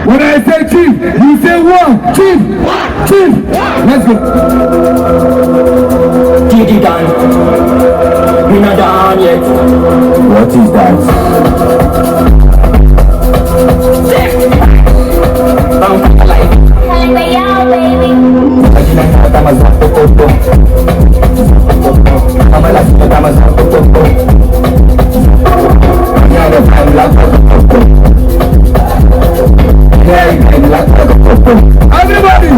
When I say chief, you say one. Chief. Chief. Let's go. Gigi done. We not done yet. What is that? Everybody!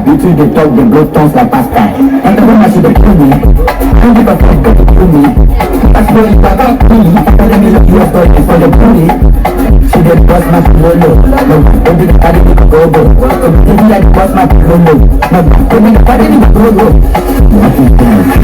Between the talk, the blood turns like pasta. And the woman should be clean. And the person got to kill me. That's why it's about me. And then the US dollar for the bully. She did bust my pillow. No, don't be the party with the go-go. If you like bust my pillow. No, don't be the party with the go-go. What is that?